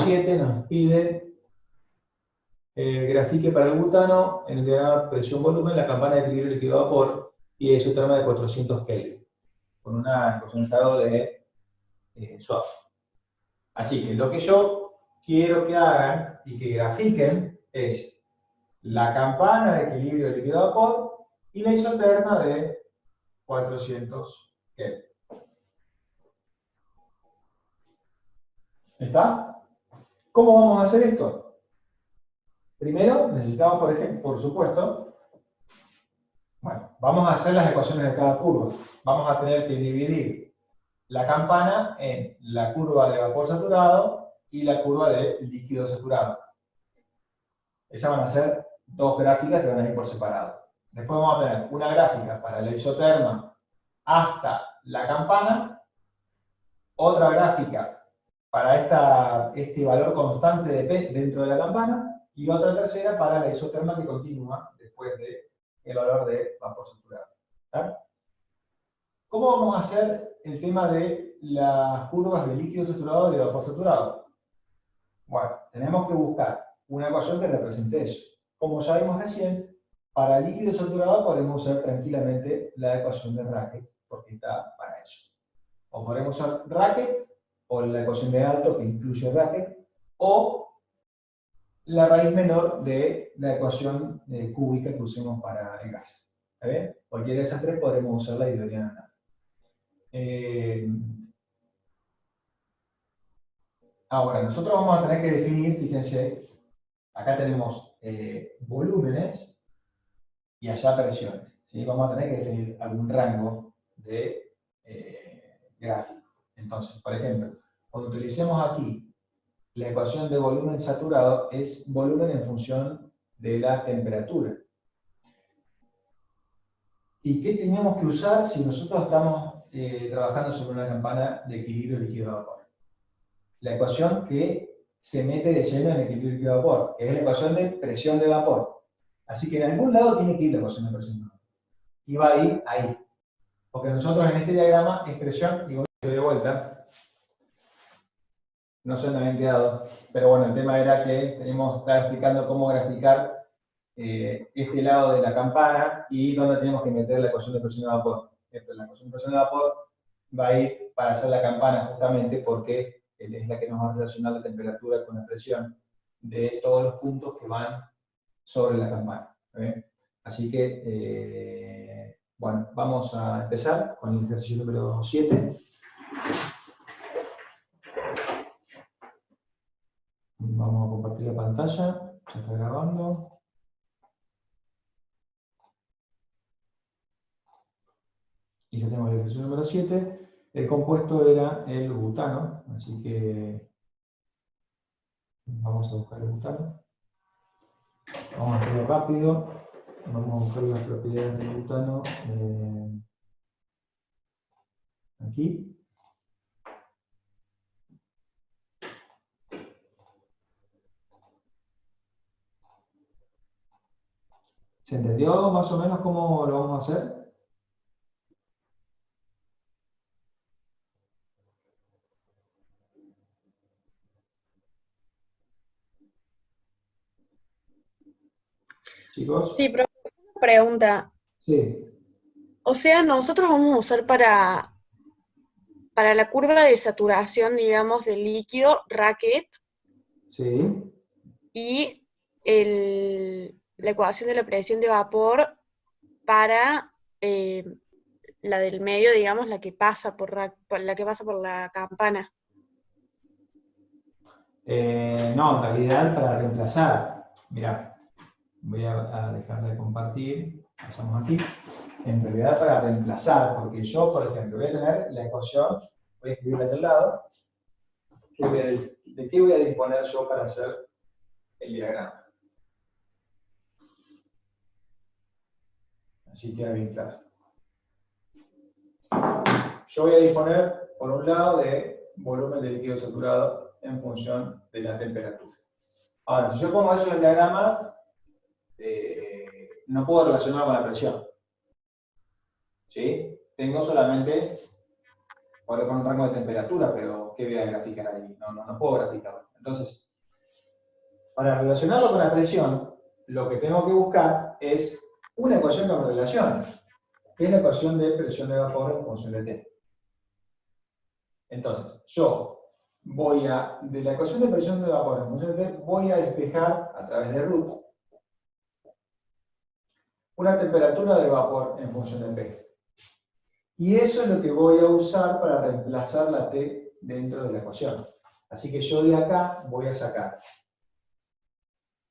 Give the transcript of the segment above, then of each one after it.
7 nos pide grafique para el butano en el diagrama presión-volumen la campana de equilibrio líquido-vapor y de isoterma de 400 Kelvin, con una concentrado de swap. Así que lo que yo quiero que hagan y que grafiquen es la campana de equilibrio líquido-vapor y la isoterma de 400 Kelvin. ¿Está? ¿Cómo vamos a hacer esto? Primero, necesitamos, por ejemplo, por supuesto, bueno, vamos a hacer las ecuaciones de cada curva. Vamos a tener que dividir la campana en la curva de vapor saturado y la curva de líquido saturado. Esas van a ser dos gráficas que van a ir por separado. Después vamos a tener una gráfica para la isoterma hasta la campana, otra gráfica para este valor constante de P dentro de la campana, y otra tercera para la isoterma que continúa después del valor de vapor saturado. ¿Está? ¿Cómo vamos a hacer el tema de las curvas de líquido saturado y de vapor saturado? Bueno, tenemos que buscar una ecuación que represente eso. Como ya vimos recién, para líquido saturado podemos usar tranquilamente la ecuación de Racket, porque está para eso. O podemos usar Racket, o la ecuación de Alto, que incluye Racket, o la raíz menor de la ecuación cúbica que usemos para el gas. ¿Está bien? Cualquiera de esas tres podremos usarla y deberían andar. Ahora, nosotros vamos a tener que definir, fíjense, acá tenemos volúmenes y allá presiones. ¿Sí? Vamos a tener que definir algún rango de gráfico. Entonces, por ejemplo, cuando utilicemos aquí la ecuación de volumen saturado, es volumen en función de la temperatura. ¿Y qué tenemos que usar si nosotros estamos trabajando sobre una campana de equilibrio líquido-vapor? La ecuación que se mete de lleno en equilibrio líquido-vapor, que es la ecuación de presión de vapor. Así que en algún lado tiene que ir la ecuación de presión de vapor. Y va a ir ahí. Porque nosotros en este diagrama es presión, y voy de vuelta. No sé dónde habían quedado, pero bueno, el tema era que estaba explicando cómo graficar este lado de la campana y dónde tenemos que meter la ecuación de presión de vapor. La ecuación de presión de vapor va a ir para hacer la campana justamente porque es la que nos va a relacionar la temperatura con la presión de todos los puntos que van sobre la campana. Así que, bueno, vamos a empezar con el ejercicio número 7. Vamos a compartir la pantalla, ya está grabando. Y ya tenemos el ejercicio número 7. El compuesto era el butano, así que vamos a buscar el butano. Vamos a hacerlo rápido. Vamos a buscar las propiedades del butano aquí. ¿Se entendió más o menos cómo lo vamos a hacer? ¿Chicos? Sí, pero una pregunta. Sí. O sea, nosotros vamos a usar para la curva de saturación, digamos, del líquido, Racket, Sí. y la ecuación de la presión de vapor para la del medio, digamos, la que pasa por la campana. No, en realidad para reemplazar. Mirá, voy a dejar de compartir. Pasamos aquí. En realidad para reemplazar, porque yo, por ejemplo, voy a tener la ecuación, voy a escribirla de al lado. ¿De qué voy a disponer yo para hacer el diagrama? Así queda bien claro. Yo voy a disponer, por un lado, de volumen de líquido saturado en función de la temperatura. Ahora, si yo pongo eso en el diagrama, no puedo relacionarlo con la presión. ¿Sí? Tengo solamente, podré poner un rango de temperatura, pero ¿qué voy a graficar ahí? No puedo graficarlo. Entonces, para relacionarlo con la presión, lo que tengo que buscar es una ecuación que me relacione, que es la ecuación de presión de vapor en función de T. Entonces, yo voy a, de la ecuación de presión de vapor en función de T, voy a despejar a través de root una temperatura de vapor en función de P. Y eso es lo que voy a usar para reemplazar la T dentro de la ecuación. Así que yo de acá voy a sacar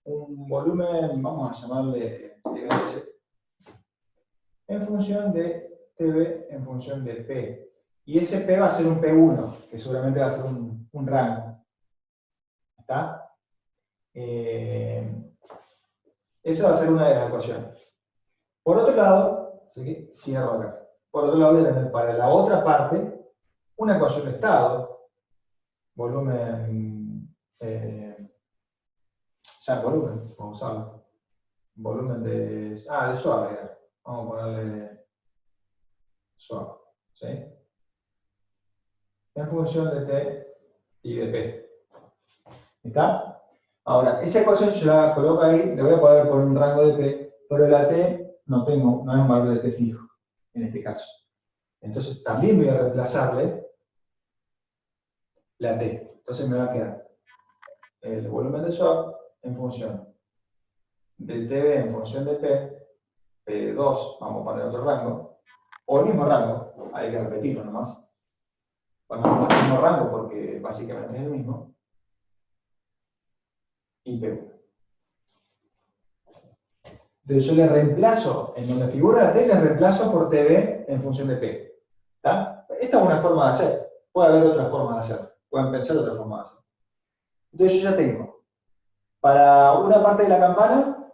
un volumen, vamos a llamarle TBS, en función de TB en función de P. Y ese P va a ser un P1, que seguramente va a ser un rango. ¿Está? Esa va a ser una de las ecuaciones. Por otro lado, así que cierro acá. Por otro lado voy a tener para la otra parte una ecuación de estado, volumen, ya volumen, vamos a usarlo. Volumen de suave, era. Vamos a ponerle suave, ¿sí? En función de T y de P. ¿Está? Ahora, esa ecuación yo la coloco ahí, le voy a poder poner un rango de P, pero la T no es un valor de T fijo, en este caso. Entonces también voy a reemplazarle la T. Entonces me va a quedar el volumen de swap en función del TB en función de P, P2, vamos a poner otro rango, o el mismo rango, hay que repetirlo nomás. Ponemos el mismo rango porque básicamente es el mismo, y P1. Entonces yo le reemplazo, en donde figura la T, le reemplazo por TB en función de P. ¿Está? Esta es una forma de hacer. Puede haber otra forma de hacer. Pueden pensar otra forma de hacer. Entonces yo ya tengo, para una parte de la campana,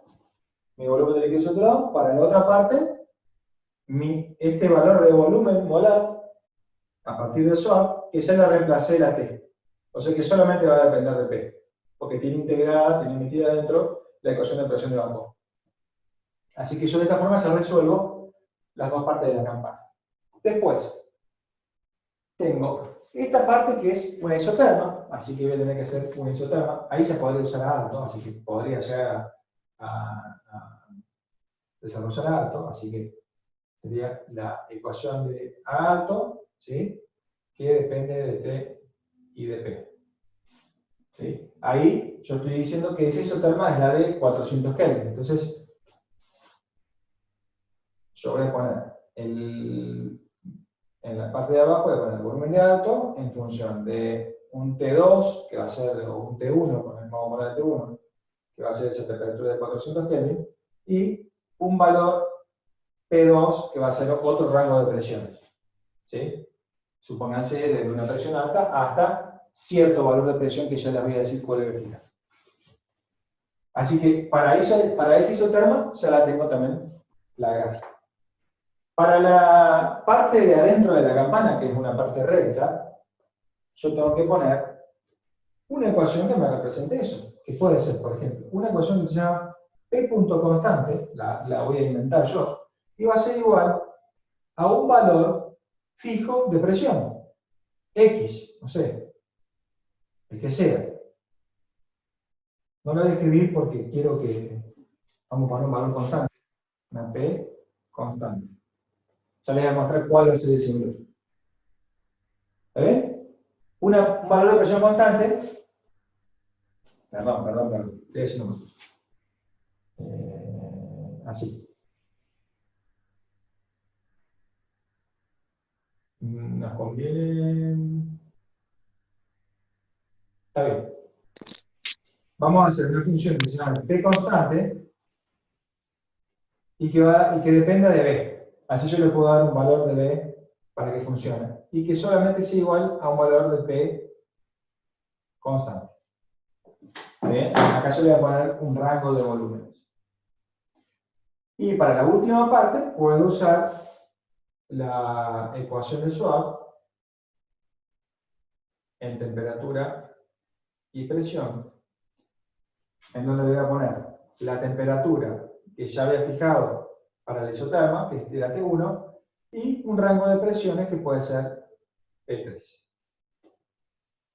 mi volumen de líquido saturado, para la otra parte, este valor de volumen molar, a partir del swap, que ya le reemplacé la T. O sea que solamente va a depender de P, porque tiene integrada, tiene metida dentro la ecuación de presión de vapor. Así que yo de esta forma ya resuelvo las dos partes de la campana. Después, tengo esta parte que es una isoterma, así que voy a tener que hacer una isoterma. Ahí se podría usar alto, así que podría llegar a desarrollar alto, así que sería la ecuación de A alto, ¿sí? Que depende de T y de P. ¿Sí? Ahí yo estoy diciendo que esa isoterma es la de 400 Kelvin. Entonces, yo voy a poner en la parte de abajo, voy a poner el volumen de alto en función de un T2, que va a ser, o un T1, vamos a poner T1, que va a ser esa temperatura de 400 Kelvin, y un valor P2, que va a ser otro rango de presiones. ¿Sí? Supónganse desde una presión alta hasta cierto valor de presión que ya les voy a decir cuál es. Así que para esa isoterma ya la tengo también la gráfica. Para la parte de adentro de la campana, que es una parte recta, yo tengo que poner una ecuación que me represente eso. Que puede ser, por ejemplo, una ecuación que se llama P punto constante, la voy a inventar yo, y va a ser igual a un valor fijo de presión. X, no sé, el que sea. No lo voy a escribir porque quiero que, vamos a poner un valor constante. Una P constante. Ya les voy a mostrar cuál va a ser ese valor. ¿Está bien? Un valor de presión constante. Perdón. Estoy haciendo mal. Así. Nos conviene. Está bien. Vamos a hacer una función que se llama P constante y que dependa de B. Así yo le puedo dar un valor de B para que funcione. Y que solamente sea igual a un valor de P constante. ¿Bien? Acá yo le voy a poner un rango de volúmenes. Y para la última parte puedo usar la ecuación de Schwab en temperatura y presión, en donde le voy a poner la temperatura que ya había fijado para la isoterma, que es la T1, y un rango de presiones que puede ser P3.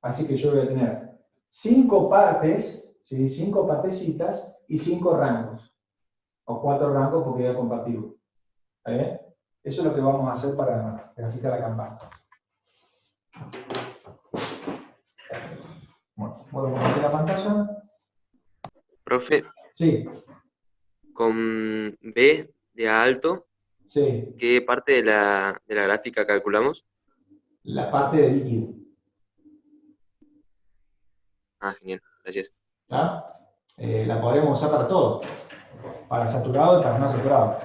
Así que yo voy a tener 5 partes, ¿sí? 5 partecitas y 5 rangos. O 4 rangos porque voy a compartirlo. ¿Está bien? Eso es lo que vamos a hacer para graficar la campana. Bueno, ¿puedo compartir la pantalla? Profe, Sí, con B de alto, sí. ¿qué parte de la gráfica calculamos? La parte de líquido. Ah, genial, gracias. ¿Está? La podremos usar para todo. Para saturado y para no saturado.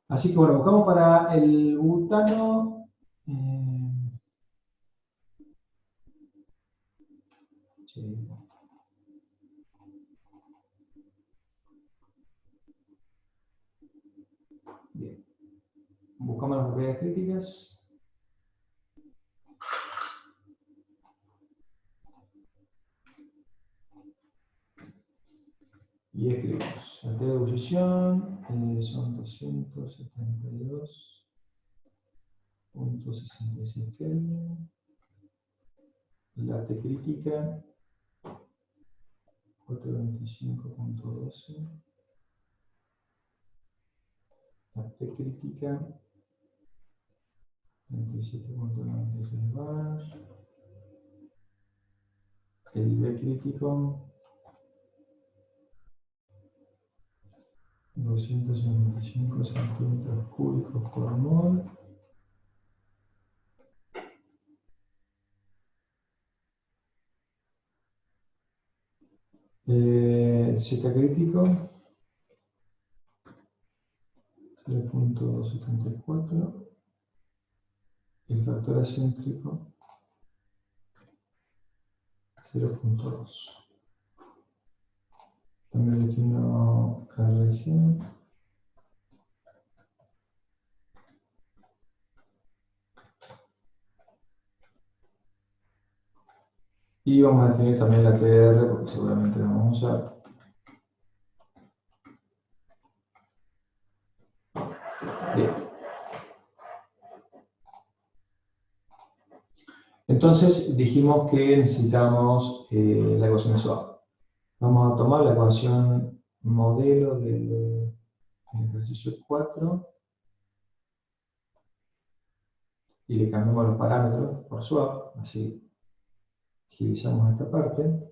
Así que bueno, buscamos para el butano. Sí. Bien. Buscamos las propiedades críticas. Y escribimos. La T de ebullición son 272.66 Kelvin. La T crítica 425.12. La T crítica 27.96 bar. El B crítico 295 centímetros cúbicos por mol. Z crítico 3.74. El factor acéntrico 0.2. También defino KRG. Y vamos a definir también la TR porque seguramente la vamos a usar. Bien. Entonces dijimos que necesitamos la ecuación de Schwab. Vamos a tomar la ecuación modelo del ejercicio 4 y le cambiamos los parámetros por Schwab, así agilizamos esta parte.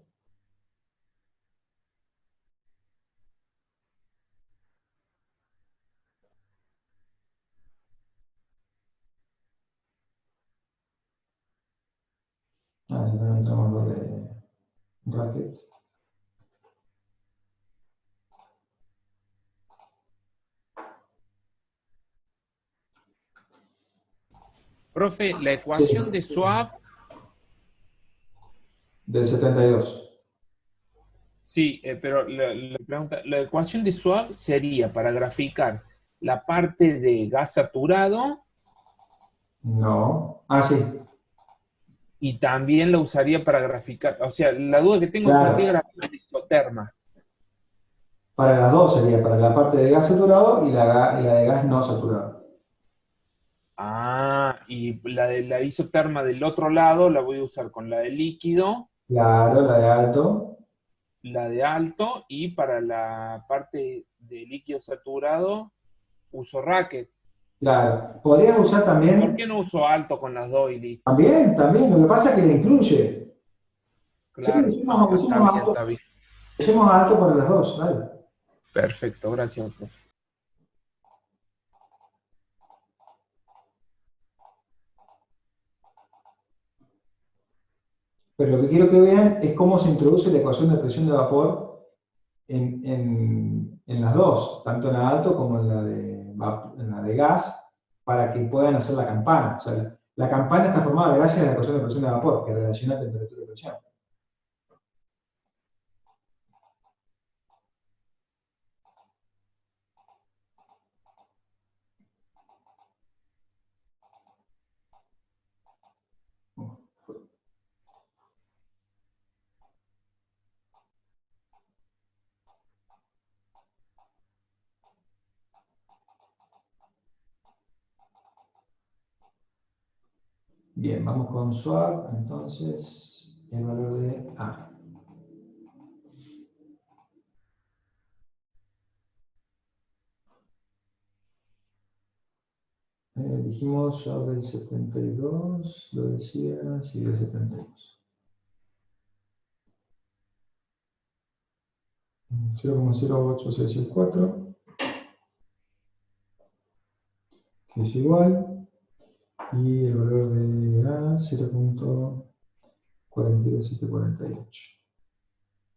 Ya también entramos lo de Racket. Profe, la ecuación Sí, de Schwab, del 72. sí, pero la pregunta, la ecuación de Schwab sería para graficar la parte de gas saturado No. Ah, sí. y también la usaría para graficar, o sea, la duda que tengo es por qué Claro. graficar isoterma. Para las dos sería, para la parte de gas saturado y y la de gas no saturado. Ah, y la de la isoterma del otro lado la voy a usar con la de líquido, Claro, la de alto. la de alto, y para la parte de líquido saturado uso racket. Claro. Podrías usar ¿Por qué también, no uso alto con las dos y listo? también. Lo que pasa es que le incluye. Sí, Claro, no, está bien, está bien. usemos alto para las dos, ¿vale? Perfecto, gracias, profe. Pero lo que quiero que vean es cómo se introduce la ecuación de presión de vapor en las dos, tanto en la alto como en la de gas, para que puedan hacer la campana. O sea, la campana está formada gracias a la ecuación de presión de vapor, que relaciona temperatura y presión. Bien, vamos con swap, entonces. el valor de A. Dijimos ya del 72, lo decía, sí, del 72. 0,0864, que es igual, y el valor de A, 0,42748,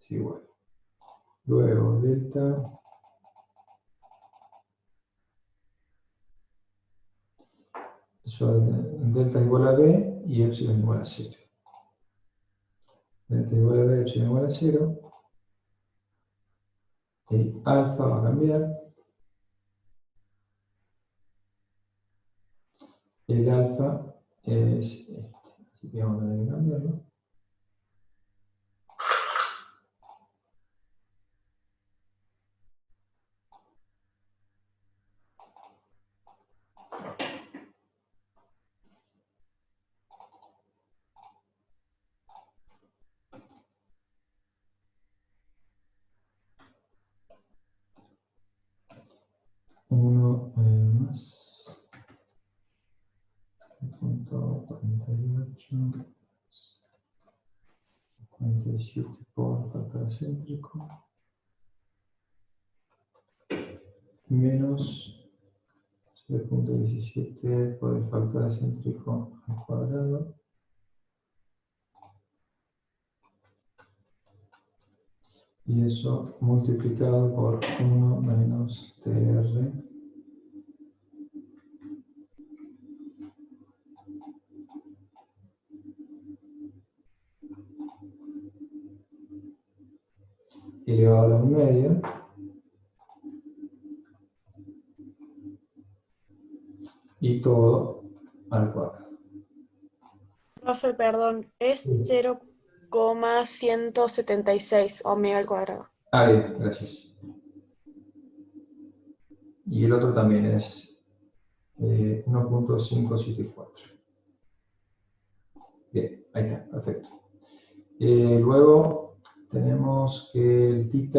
es igual. Luego, delta, delta es igual a B y epsilon igual a 0. Delta igual a B, epsilon igual a 0. El alfa va a cambiar. El alfa es este. Así que vamos a tener que cambiarlo. Uno más. Punto 48. 47 por factor céntrico. Menos 0,17 por el factor céntrico al cuadrado. Y eso multiplicado por 1 menos TR. Elevado a la 1/2. Y todo al cuadrado. Profe, perdón, es 0,176 omega al cuadrado. Ah, bien, gracias. Y el otro también es 1,574. Bien, ahí está, perfecto. Luego tenemos que el θ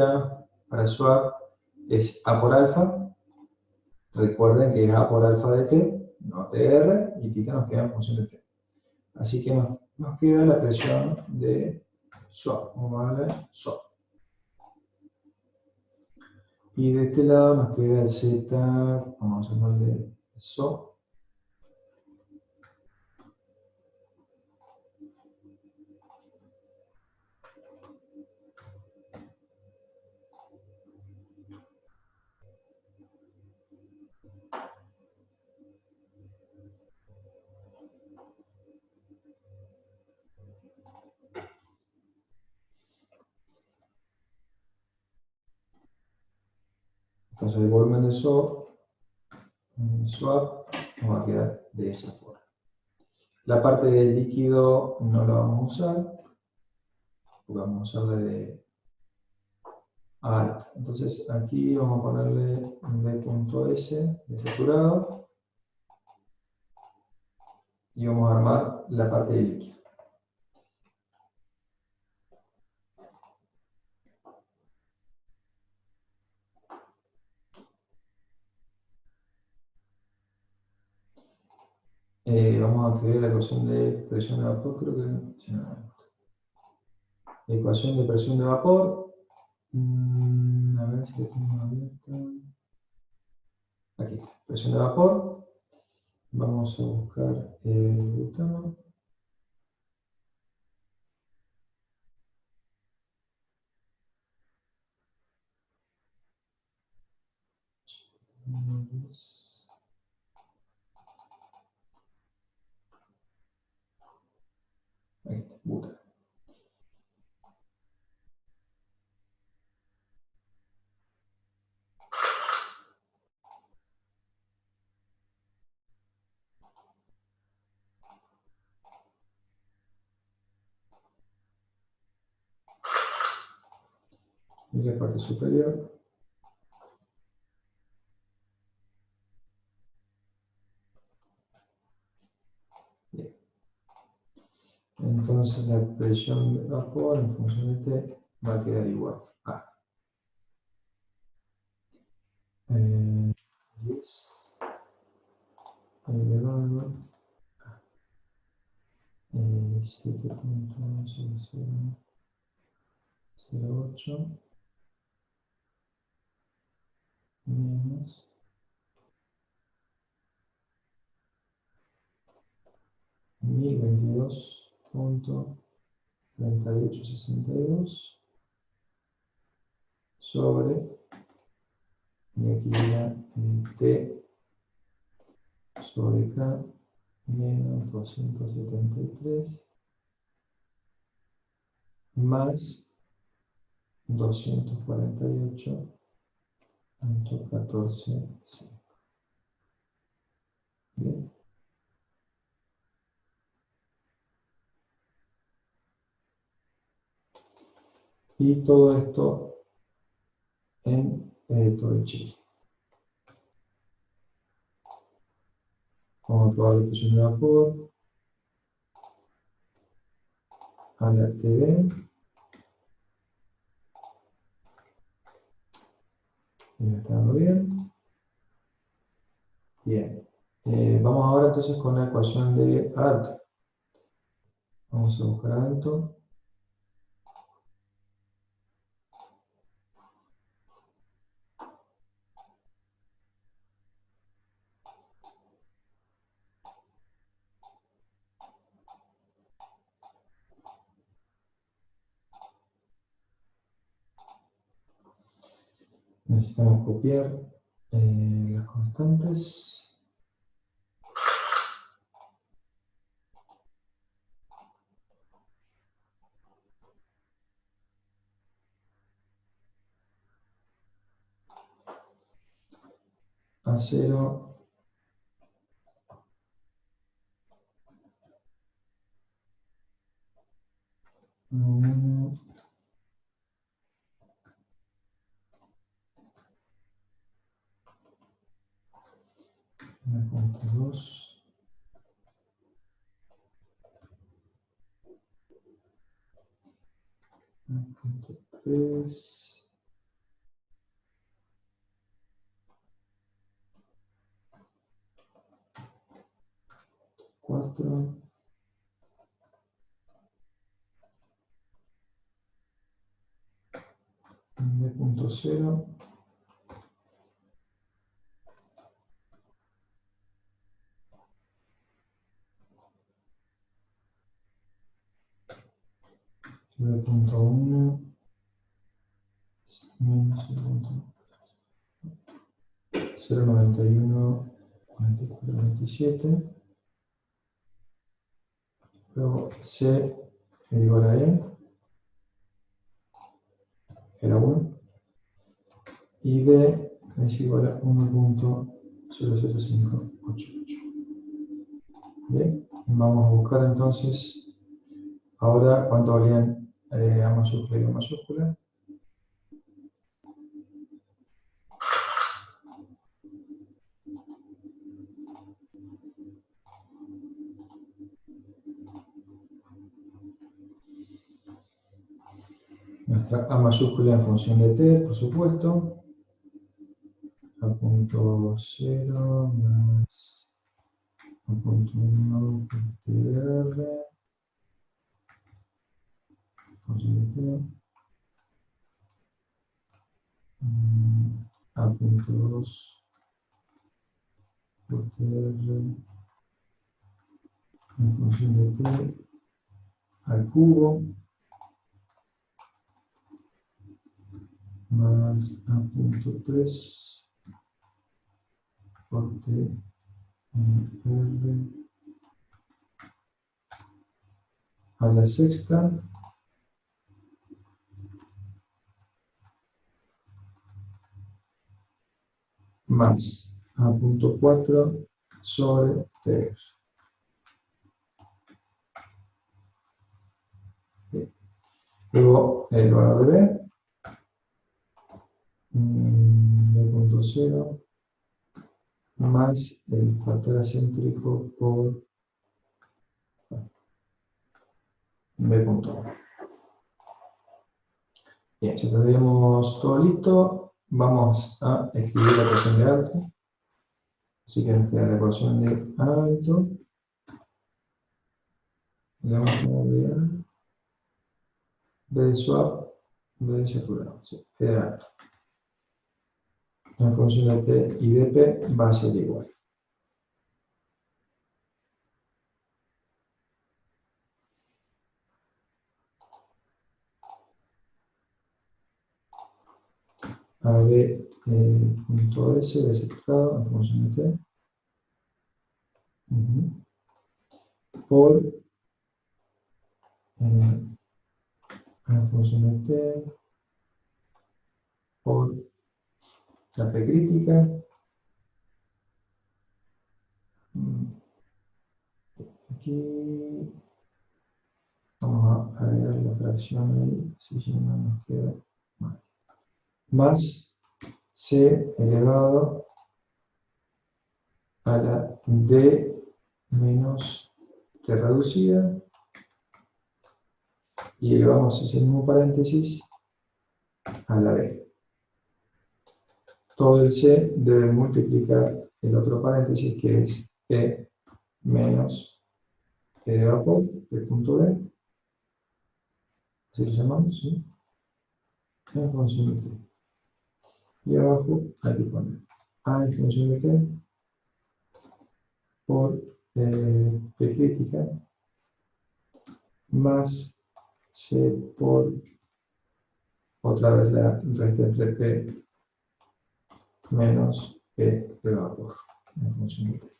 para swap es A por alfa. Recuerden que es A por alfa de t, no TR, y θ nos queda en función de t. Así que nos queda la presión de swap. Vamos a darle swap. Y de este lado nos queda el Z, vamos a llamarle SO. Entonces el volumen de swap nos va a quedar de esa forma. La parte del líquido no la vamos a usar, porque vamos a usarla de alto. Entonces aquí vamos a ponerle B.S de saturado y vamos a armar la parte del líquido. Vamos a escribir la ecuación de presión de vapor, creo que sí, no. Ecuación de presión de vapor. A ver si la tengo abierta. Aquí está, presión de vapor. Vamos a buscar el butano. Ahí está, butano. Y la parte superior. Bien. Entonces Entonces la presión de vapor en función de T va a quedar igual. 10 elevado a 7.0008 menos 1022.3862 sobre, y aquí era T sobre K menos 273 más 248.14. Bien. Y todo esto en todo el Chile. Vamos a probar la presión de vapor a la TV. Ya está dando bien. Bien. Vamos ahora entonces con la ecuación de alto. Vamos a buscar alto. Necesitamos copiar las constantes. A0. Mm, 1.2. 1.3. 4. 9.0. 9.1 menos 0.91 44.27. Luego C es igual a E, era 1, y D es igual a 1.00588. Bien, vamos a buscar entonces ahora cuánto valían A mayúscula y B mayúscula. Nuestra A mayúscula en función de T, por supuesto. A.0 más A.1 TR función de T. A.2 por TR en función de T al cubo más A.3 por T R a la sexta más A.4 sobre TR. Luego el valor de B.0 más el factor acéntrico por B punto O. Bien, ya tendríamos todo listo. Vamos a escribir la ecuación de alto. Así que nos queda la ecuación de alto. Le vamos a dar B de swap, B de saturado. Sí, B de alto. En función de T y de P va a ser igual. A B punto S de saturado en función de T. Por en función de T por la P crítica. Aquí vamos a agregar la fracción ahí, si ya no nos queda mal. Más C elevado a la D menos T reducida. Y elevamos ese mismo paréntesis a la B. Todo el C debe multiplicar el otro paréntesis que es P menos P de vapor, P punto B. Así lo llamamos, ¿sí? En función de T. Y abajo hay que poner A en función de T por P crítica más C por otra vez la resta entre P menos P de vapor en función de T.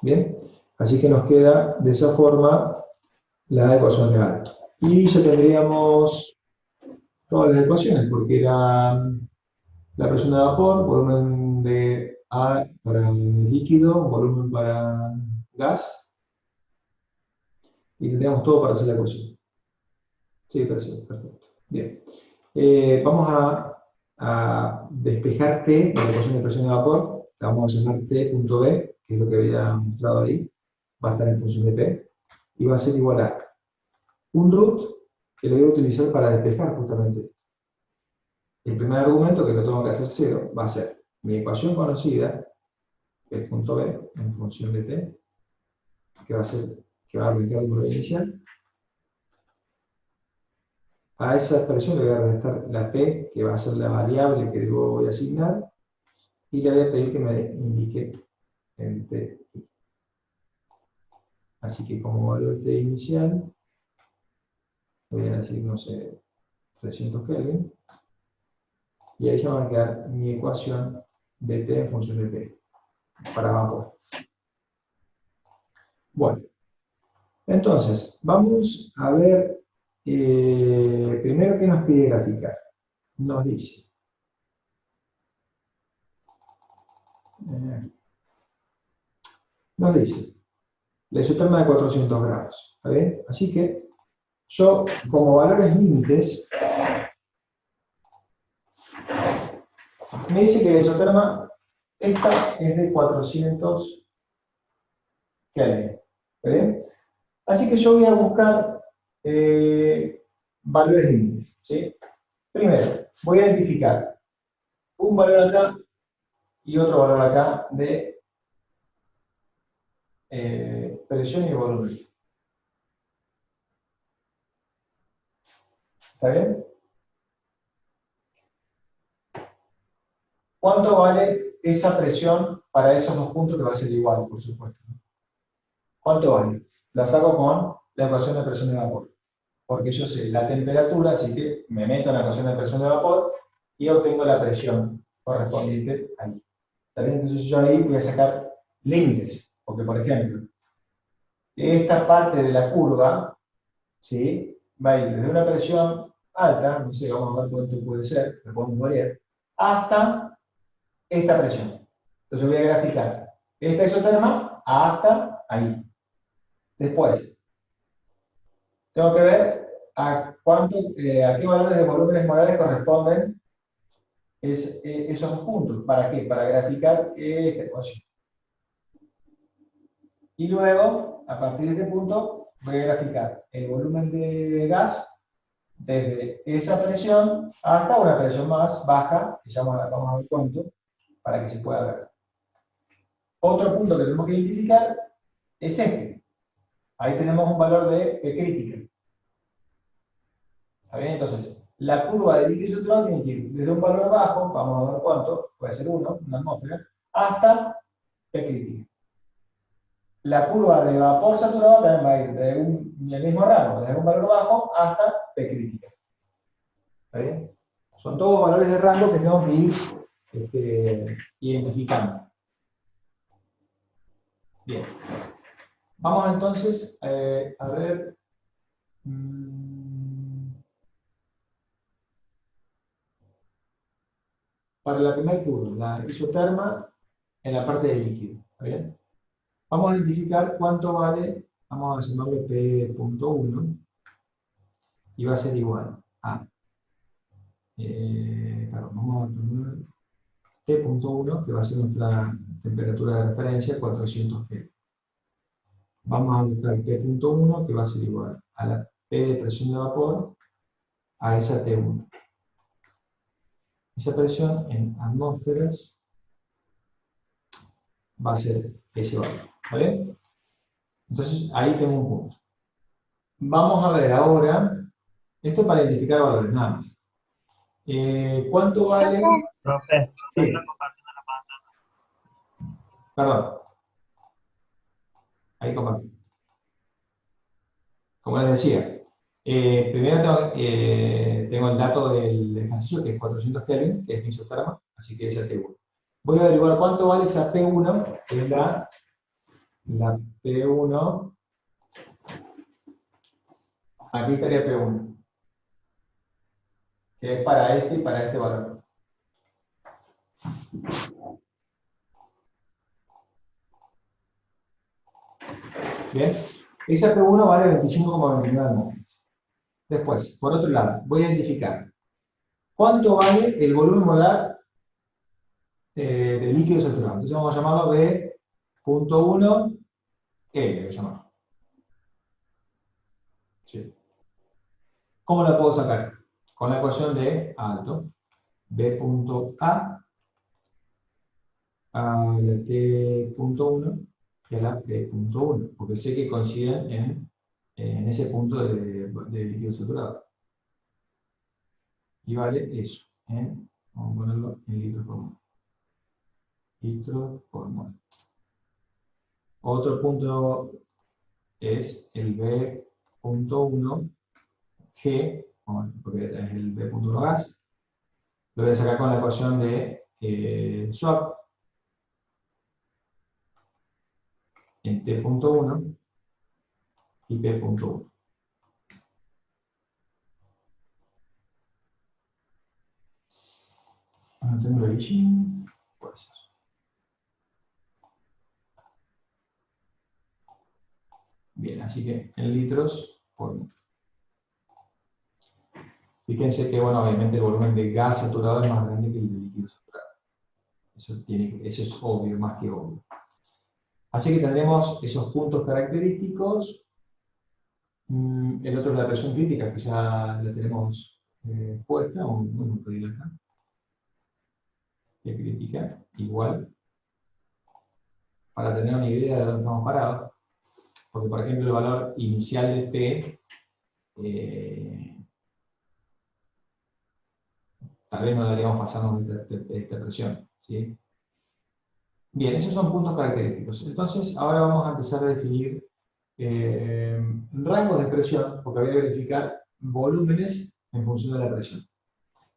Bien, así que nos queda de esa forma la ecuación de alto. Y ya tendríamos todas las ecuaciones, porque era la presión de vapor, volumen de A para líquido, volumen para gas, y tendríamos todo para hacer la ecuación. Sí, perfecto. Bien. Vamos a despejar T de la ecuación de presión de vapor, la vamos a llamar T.B, que es lo que había mostrado ahí, va a estar en función de P, y va a ser igual a un root que lo voy a utilizar para despejar justamente. El primer argumento, que lo tengo que hacer 0, va a ser mi ecuación conocida, P.B, en función de T, que va a aplicar el valor inicial. A esa expresión le voy a restar la P, que va a ser la variable que luego voy a asignar, y le voy a pedir que me indique el T. Así que como valor T inicial, voy a decir, no sé, 300 Kelvin, y ahí ya va a quedar mi ecuación de T en función de P, para vapor. Bueno, entonces, vamos a ver primero qué nos pide graficar. Nos dice, la isoterma de 400 grados, ¿está bien? Así que yo, como valores límites, me dice que la isoterma, esta es de 400 Kelvin, ¿está bien? Así que yo voy a buscar valores límites, ¿sí? Primero, voy a identificar un valor acá y otro valor acá de presión y volumen. ¿Está bien? ¿Cuánto vale esa presión para esos dos puntos que va a ser igual, por supuesto? ¿Cuánto vale? La saco con la ecuación de presión de vapor. Porque yo sé la temperatura, así que me meto en la ecuación de presión de vapor y obtengo la presión correspondiente ahí. ¿Está bien? Entonces yo ahí voy a sacar límites. Porque, por ejemplo, esta parte de la curva, ¿sí?, va a ir desde una presión alta, no sé, vamos a ver cuánto puede ser, lo podemos variar, hasta esta presión. Entonces voy a graficar esta isoterma hasta ahí. Después, tengo que ver a qué valores de volúmenes molares corresponden esos dos puntos. ¿Para qué? Para graficar esta ecuación. Y luego, a partir de este punto, voy a graficar el volumen de gas desde esa presión hasta una presión más baja, que ya vamos a ver cuánto, para que se pueda ver. Otro punto que tenemos que identificar es este. Ahí tenemos un valor de P crítica. ¿Está bien? Entonces, la curva de líquido saturado tiene que ir desde un valor bajo, vamos a ver cuánto, puede ser 1, una atmósfera, hasta P crítica. La curva de vapor saturado también va a ir de el mismo rango, desde un valor bajo hasta P crítica. ¿Está bien? Son todos valores de rango que tenemos que ir identificando. Bien. Vamos entonces a ver. Para la primera curva, la isoterma en la parte del líquido. ¿Está bien? Vamos a identificar cuánto vale, vamos a llamarlo P.1, y va a ser igual a, vamos a poner T.1, que va a ser nuestra temperatura de referencia, 400 Kelvin. Vamos a buscar P.1, que va a ser igual a la P de presión de vapor, a esa T1. Esa presión en atmósferas va a ser ese valor. ¿Vale? Entonces, ahí tengo un punto. Vamos a ver ahora, esto para identificar valores, nada más. ¿Cuánto vale? Profe, Sí. no está compartiendo la pantalla. Perdón. Ahí comparto. Como les decía, primero tengo el dato del ejercicio, que es 400 Kelvin, que es mi isoterma, así que es el T1. Voy a averiguar cuánto vale esa P1, que es la P1. Aquí estaría P1, que es para este y para este valor. Bien, esa P1 vale 25,29 atmósferas. Después, por otro lado, voy a identificar cuánto vale el volumen molar de líquido saturado. Entonces vamos a llamarlo B.1 L, voy a llamarlo. Sí. ¿Cómo la puedo sacar? Con la ecuación de alto, B.A a la T.1 y a la P.1, porque sé que coinciden en ese punto de líquido saturado. Y vale eso, vamos a ponerlo en litros por mol. Litros por mol. Otro punto es el B.1 G, porque es el B.1 gas. Lo voy a sacar con la ecuación de swap en T.1 y P.1. No tengo el origin, puede ser. Bien, así que en litros por mol. Fíjense que, bueno, obviamente el volumen de gas saturado es más grande que el de líquido saturado. Eso es obvio, más que obvio. Así que tendremos esos puntos característicos. El otro es la presión crítica, que ya la tenemos puesta, vamos a pedirla acá. La crítica, igual, para tener una idea de dónde estamos parados. Porque, por ejemplo, el valor inicial de P, tal vez no deberíamos pasarnos de esta presión, ¿sí? Bien, esos son puntos característicos. Entonces, ahora vamos a empezar a definir rangos de presión, porque voy a verificar volúmenes en función de la presión.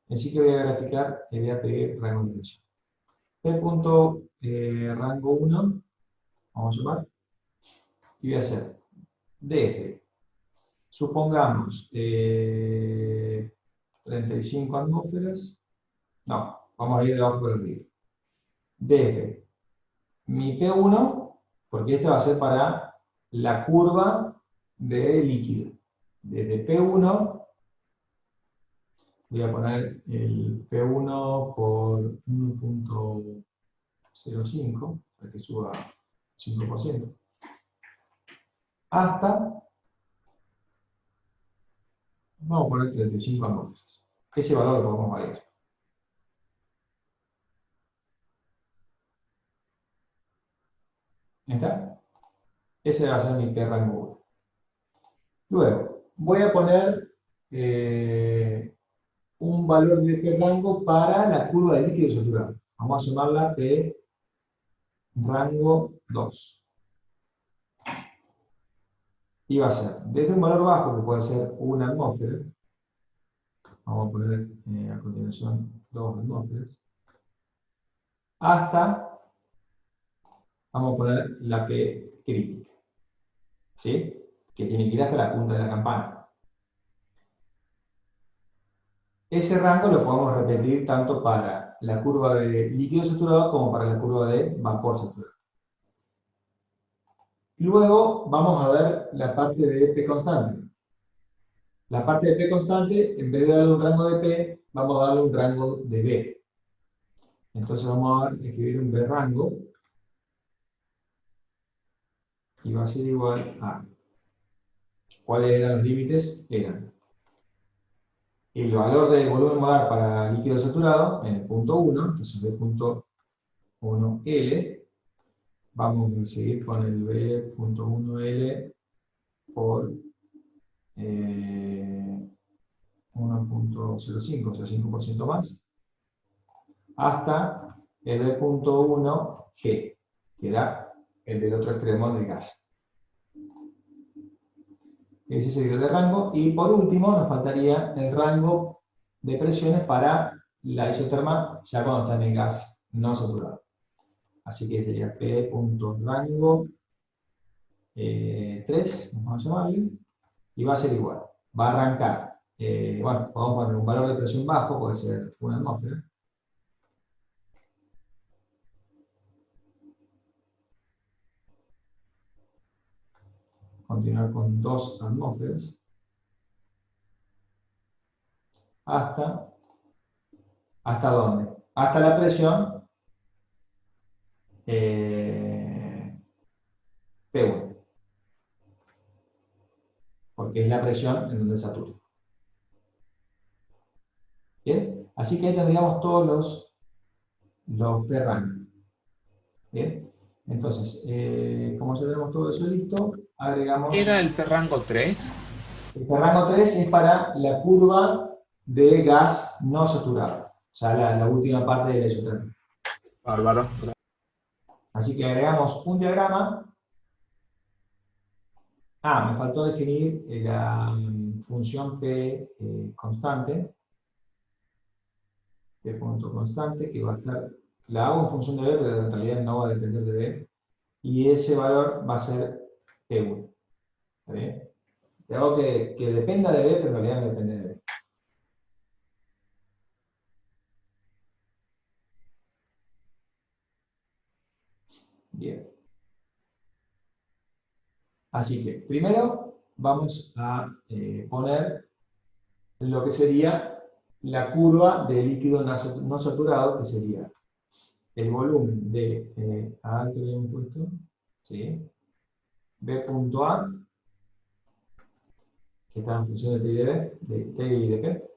Así que voy a graficar, voy a pedir rango de presión. Rango 1, vamos a llamar, y voy a hacer desde, supongamos, 35 atmósferas, no, vamos a ir de abajo por arriba. Desde mi P1, porque este va a ser para la curva de líquido. Desde P1, voy a poner el P1 por 1.05, para que suba 5%, hasta Vamos a poner 35 atmósferas. Ese valor lo podemos variar. ¿Está? Ese va a ser mi P rango 1. Luego, voy a poner un valor de P rango para la curva de líquido saturado. Vamos a llamarla P rango 2. Y va a ser desde un valor bajo, que puede ser 1 atmósfera, vamos a poner a continuación 2 atmósferas, hasta, vamos a poner la P crítica, ¿sí? Que tiene que ir hasta la punta de la campana. Ese rango lo podemos repetir tanto para la curva de líquido saturado como para la curva de vapor saturado. Luego vamos a ver la parte de P constante. La parte de P constante, en vez de darle un rango de P, vamos a darle un rango de B. Entonces vamos a escribir un B rango, y va a ser igual a, ¿cuáles eran los límites? Eran el valor del volumen molar para líquido saturado en el punto 1, entonces B punto 1L, vamos a seguir con el B punto 1L por 1.05, o sea 5% más, hasta el B punto 1G, que era el del otro extremo del gas. Ese sería el rango. Y por último, nos faltaría el rango de presiones para la isoterma, ya cuando está en el gas no saturado. Así que sería P.rango 3, vamos a llamarle, y va a ser igual. Va a arrancar, bueno, podemos poner un valor de presión bajo, puede ser 1 atmósfera. Continuar con 2 atmósferas. ¿Hasta dónde? Hasta la presión P1. Porque es la presión en donde satura. ¿Bien? Así que ahí tendríamos todos los P rangos. ¿Bien? Entonces, como ya tenemos todo eso listo, agregamos... ¿Era el P rango 3? El P rango 3 es para la curva de gas no saturado. O sea, la última parte de la isotermia. Bárbaro. Así que agregamos un diagrama. Me faltó definir la función P constante. P punto constante, que va a estar, la hago en función de B, pero en realidad no va a depender de B. Y ese valor va a ser P1. ¿Está bien? Te hago que dependa de B, pero en realidad no depende de B. Bien. Así que, primero vamos a poner lo que sería la curva de líquido no saturado, que sería el volumen de A alto le hemos puesto, ¿sí? B punto A, que está en función de T y de B, de T y de P.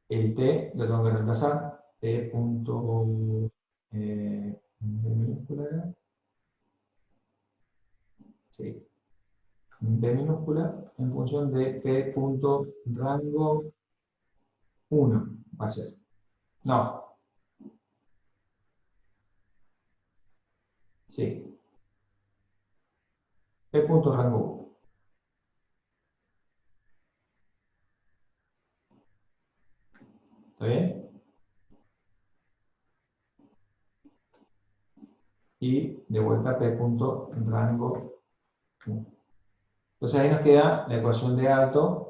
El T lo tengo que reemplazar, T punto B minúscula, sí, B minúscula, en función de P punto rango 1, va a ser. No. Sí. P punto rango 1. ¿Está bien? Y de vuelta P punto rango 1. Entonces ahí nos queda la ecuación de alto,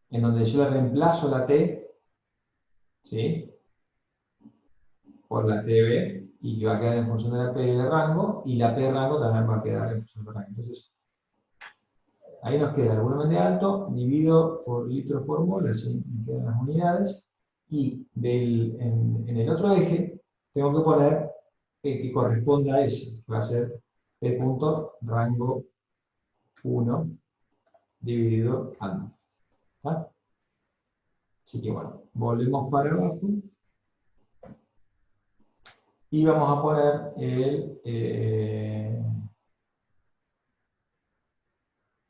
en donde yo le reemplazo la T, ¿sí? Por la TB, y que va a quedar en función de la P de rango, y la P de rango también va a quedar en función de rango. Entonces, ahí nos queda el volumen de alto, dividido por litro por mol, así me quedan las unidades, y en el otro eje, tengo que poner que corresponda a ese, que va a ser P punto rango 1 dividido al. Así que bueno, volvemos para abajo. Y vamos a poner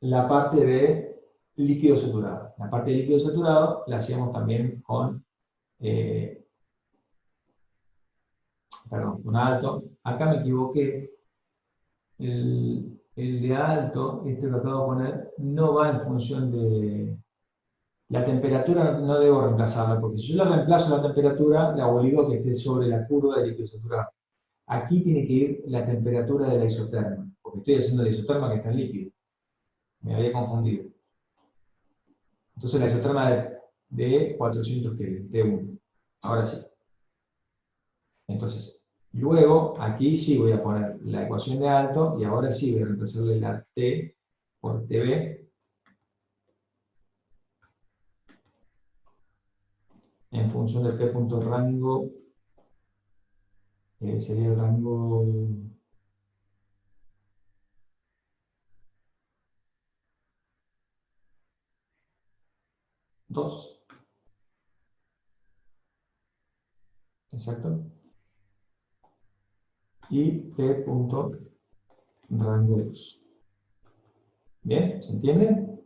la parte de líquido saturado. La parte de líquido saturado la hacíamos también con, con alto. Acá me equivoqué. El de alto, este que acabo de poner, no va en función de... La temperatura no debo reemplazarla, porque si yo la reemplazo la temperatura, la obligo a que esté sobre la curva de líquido saturado. Aquí tiene que ir la temperatura de la isoterma, porque estoy haciendo la isoterma que está en líquido. Me había confundido. Entonces la isoterma de 400 Kelvin, T1. Ahora sí. Entonces, luego, aquí sí voy a poner la ecuación de alto, y ahora sí voy a reemplazarle la T por TB, en función de P punto rango, sería el rango 2. Exacto. Y P punto rango 2. ¿Bien? ¿Se entiende?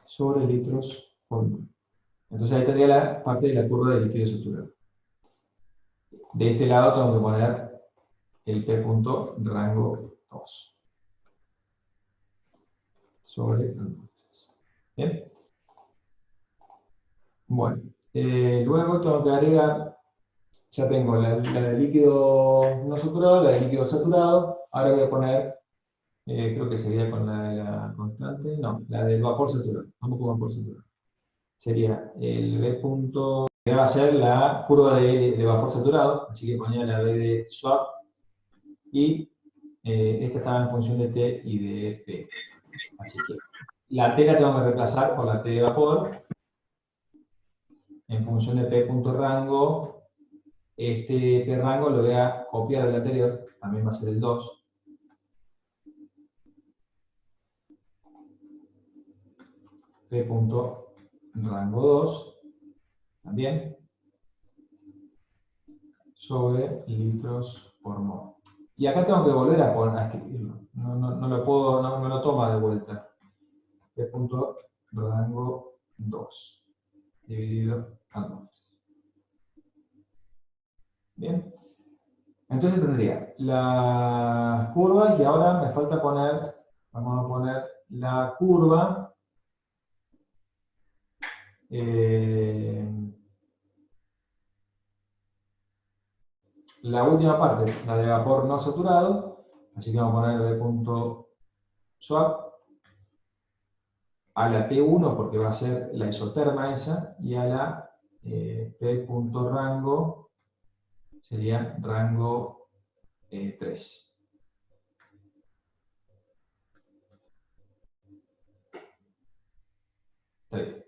Sobre litros por mol. Entonces ahí tendría la parte de la curva de líquido saturado. De este lado tengo que poner el P punto rango 2. Sobre rango 3. ¿Bien? Bueno, luego tengo que agregar, ya tengo la de líquido no saturado, la de líquido saturado. Ahora voy a poner, creo que sería con la de la constante, no, la del vapor saturado. Vamos con vapor saturado. Sería el B punto, que va a ser la curva de vapor saturado, así que ponía la B de swap, y esta estaba en función de T y de P. Así que la T la tengo que reemplazar por la T de vapor, en función de P punto rango. Este P rango lo voy a copiar del anterior, también va a ser el 2. P punto rango 2, también, sobre litros por mol. Y acá tengo que volver a escribirlo. No lo puedo, no me lo toma de vuelta. P punto rango 2, dividido a 2. Bien. Entonces tendría las curvas, y ahora me falta poner, vamos a poner la curva la última parte, la de vapor no saturado, así que vamos a poner de punto swap a la T1 porque va a ser la isoterma esa, y a la P punto rango sería rango 3. Está bien.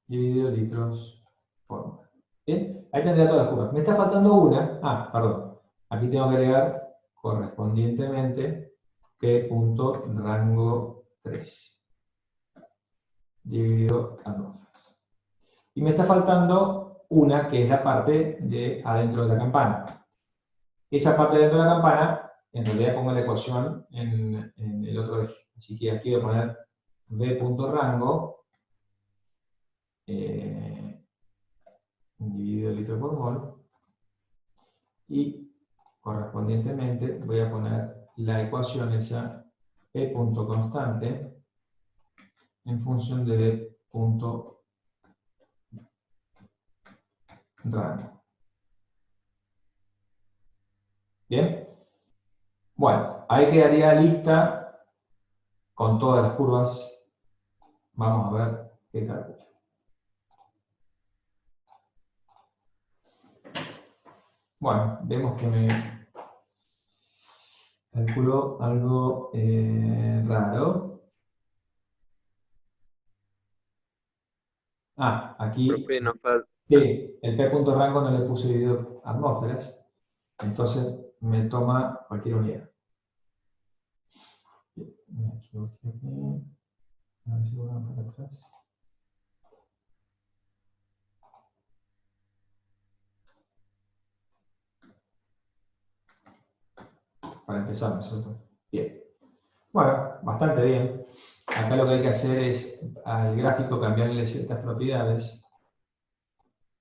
Dividido litros por mol. Bien, ahí tendría todas las curvas. Me está faltando una. Ah, perdón. Aquí tengo que agregar correspondientemente P punto rango 3. Dividido a 2. Y me está faltando una, que es la parte de adentro de la campana. Esa parte de adentro de la campana, en realidad pongo la ecuación en el otro eje. Así que aquí voy a poner V punto rango dividido litro por mol. Y correspondientemente voy a poner la ecuación esa P punto constante en función de V punto rango. ¿Bien? Bueno, ahí quedaría lista con todas las curvas. Vamos a ver qué calcula. Bueno, vemos que me calculó algo raro. Ah, aquí Profe, nos falta. sí, el P punto rango no le puse dividido atmósferas, entonces me toma cualquier unidad. Me equivoqué aquí. A ver si voy para atrás. empezar nosotros. Bien. Bueno, bastante bien. Acá lo que hay que hacer es al gráfico cambiarle ciertas propiedades.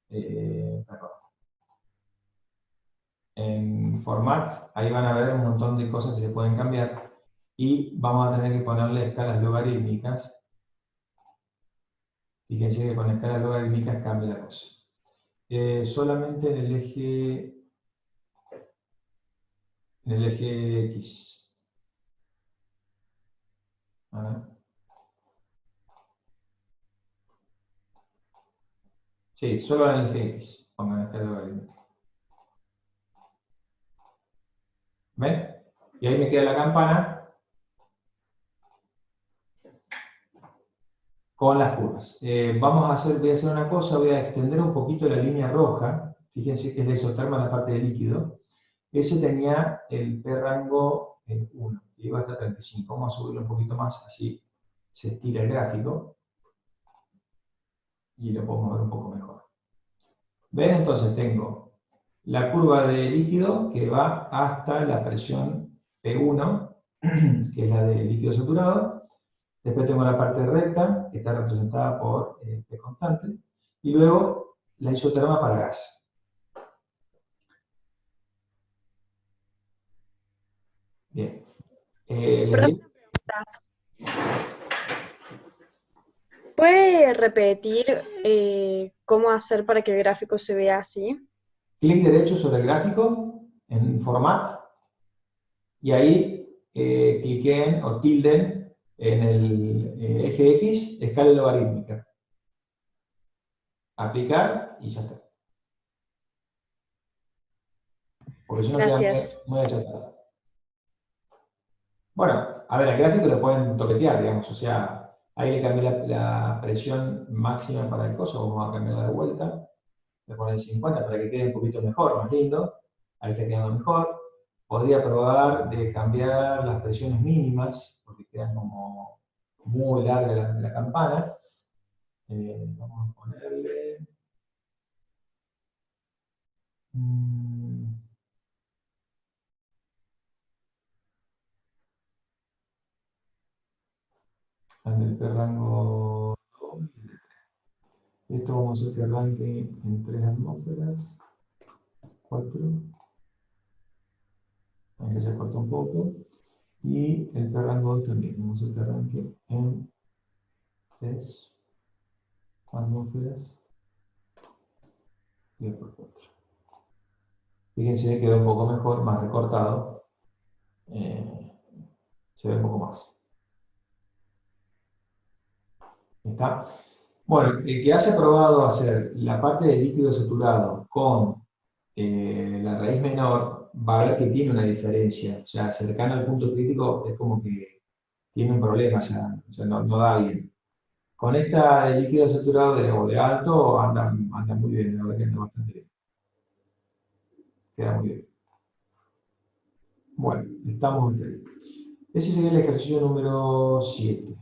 Perdón. En Format, ahí van a ver un montón de cosas que se pueden cambiar. Y vamos a tener que ponerle escalas logarítmicas. Fíjense que con escalas logarítmicas cambia la cosa. Solamente en el eje X. A ver. Sí, solo en el eje X. Pongan escala logarítmica. ¿Ven? Y ahí me queda la campana con las curvas. Voy a hacer una cosa, voy a extender un poquito la línea roja. Fíjense que es la isoterma en la parte de líquido. Ese tenía el P rango 1, que iba hasta 35. Vamos a subirlo un poquito más, así se estira el gráfico. Y lo podemos ver un poco mejor. ¿Ven? Entonces tengo la curva de líquido que va hasta la presión P1, que es la de líquido saturado. Después tengo la parte recta, que está representada por P constante. Y luego la isoterma para gas. Bien. Profe, ¿puede repetir cómo hacer para que el gráfico se vea así? Clic derecho sobre el gráfico, en Format, y ahí cliquen o tilden en el eje X, escala logarítmica. Aplicar y ya está. Porque si no queda Gracias. muy achatado. Bueno, a ver, el gráfico lo pueden toquetear, digamos, o sea, ahí le cambié la presión máxima para el coso, vamos a cambiarla de vuelta, le ponen 50 para que quede un poquito mejor, más lindo, ahí está quedando mejor. Podría probar de cambiar las presiones mínimas, porque quedan como muy larga la campana. Vamos a ponerle... en el P rango 2. Esto vamos a hacer que arranque en 3 atmósferas, 4. Aunque se corta un poco. Y el P rango 2 también. Vamos a hacer que arranque en 3 atmósferas y después 4. Fíjense, quedó un poco mejor, más recortado. Se ve un poco más. ¿Está? Bueno, el que haya probado hacer la parte del líquido saturado con la raíz menor, va a ver que tiene una diferencia. O sea, cercano al punto crítico es como que tiene un problema, o sea no da bien. Con esta de líquido saturado o de alto anda muy bien, la verdad que anda bastante bien. Queda muy bien. Bueno, estamos ahí. Ese sería el ejercicio número 7.